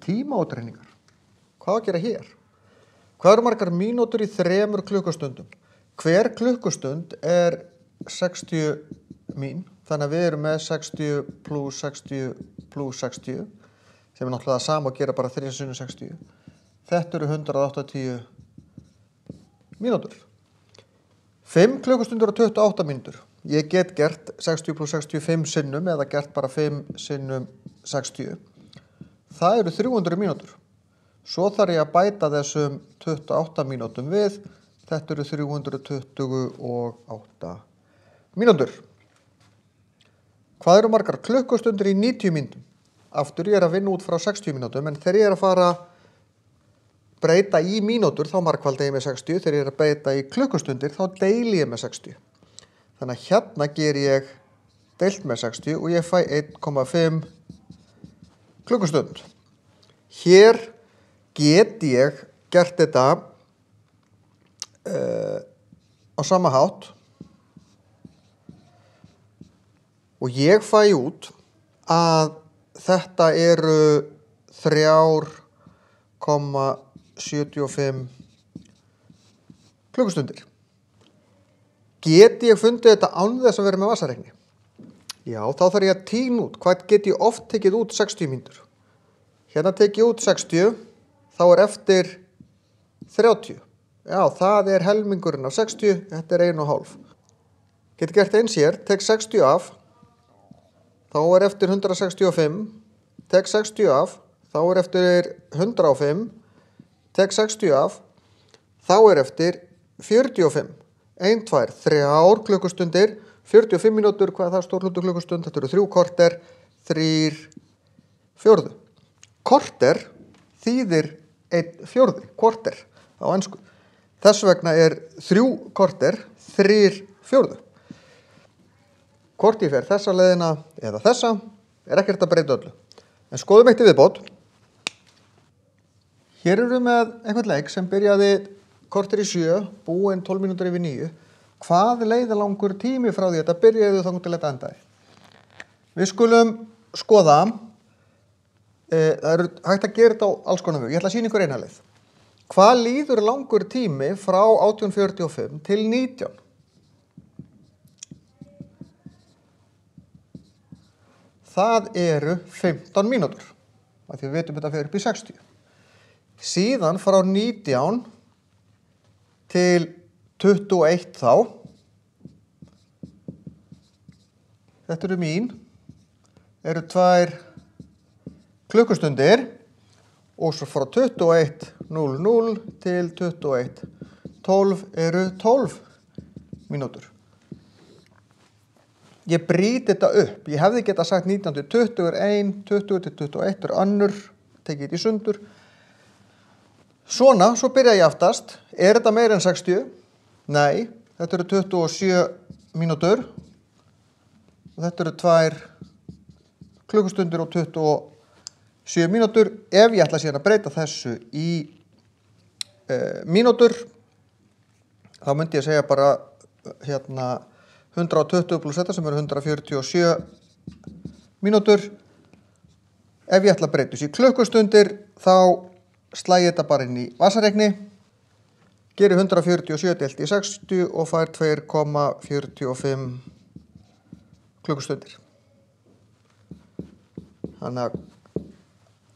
Tímaútreikningar. Hvað á að gera hér? Hvað eru margar mínútur í 3 klukkustundum? Hver klukkustund er 60 mín, þannig að við erum með 60 plus 60 plus 60, sem er náttúrulega það sama að gera bara 3 sinnum 60. Þetta eru 180 mínútur. 5 klukkustundur og 28 mínútur. Ég get gert 60 plus 65 sinnum eða gert bara 5 sinnum 60. Það eru 300 mínútur. Svo þarf ég að bæta þessum 28 mínútum við. Þetta eru 328 mínútur. Hvað eru margar klukkustundir í 90 mínútum? Aftur ég er að vinna út frá 60 mínútum, en þegar ég er að fara að breyta í mínútur, þá margfalda ég með 60. Þegar ég er að breyta í klukkustundir, þá deili ég með 60. Þannig að hérna ger ég deilt með 60 og ég fæ 1,5 klukkustund. Hér get ég gert þetta á sama hátt og ég fæ út að þetta eru 3,75 klukkustundir. Get ég fundið þetta án þess að vera með vasareikni? Já, þá þarf ég að tína út. Hvað get ég oft tekið út 60 mínútur? Hérna tek ég út 60, þá er eftir 30. Já, það er helmingurinn af 60, þetta er 1,5. Get gert eins hér, tek 60 af, þá er eftir 165, tek 60 af, þá er eftir 105, tek 60 af, þá er eftir 45. 1, 2, 3 klukkustundir, 45 mínútur, hvað er það stór hlutur klukkustund? Þetta eru 3 korter, 3/4. Korter þýðir 1/4, korter á ensku. Þess vegna er 3 korter 3/4. Hvort ég fer þessa leiðina eða þessa er ekkert að breyta öllu. En skoðum eitt í viðbót. Hér eru við með einhvern leik sem byrjaði korter í 7, búinn 12 mínútur yfir 9. Hvað leiðir langur tími frá því þetta byrjaði þangað til þetta endaði? Við skulum skoða. Það er hægt að gera þetta á alls konar mjög. Ég ætla að sýna ykkur eina leið. Hvað líður langur tími frá 1845 til 19? Það eru 15 mínútur. Því við veitum þetta fer upp í 60. Síðan frá 19 til 21 þá. Þetta eru mín. Eru 2 klukkustundir. Og svo frá 21:00 til 21:12 eru 12 mínútur. Ég brýt þetta upp. Ég hefði getað sagt 19 til 20 er 1, 20 til 21 er önnur. Tekið þetta í sundur. Svona, svo byrja ég aftast. Er þetta meira en 60? Nei, þetta eru 27 mínútur. Og þetta eru 2 klukkustundir og 27 mínútur. Ef ég ætla síðan að breyta þessu í mínútur, þá myndi ég segja bara hérna 120 plus þetta sem eru 147 mínútur. Ef ég ætla að breyta þessu í klukkustundir, þá slægi þetta bara inn í vasareikni, gerir 147 deilt í 60 og fær 2,45 klukkustundir. Þannig að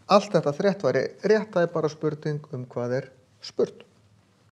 allt þetta þrétt væri rétt, það er bara spurning hvað er spurt.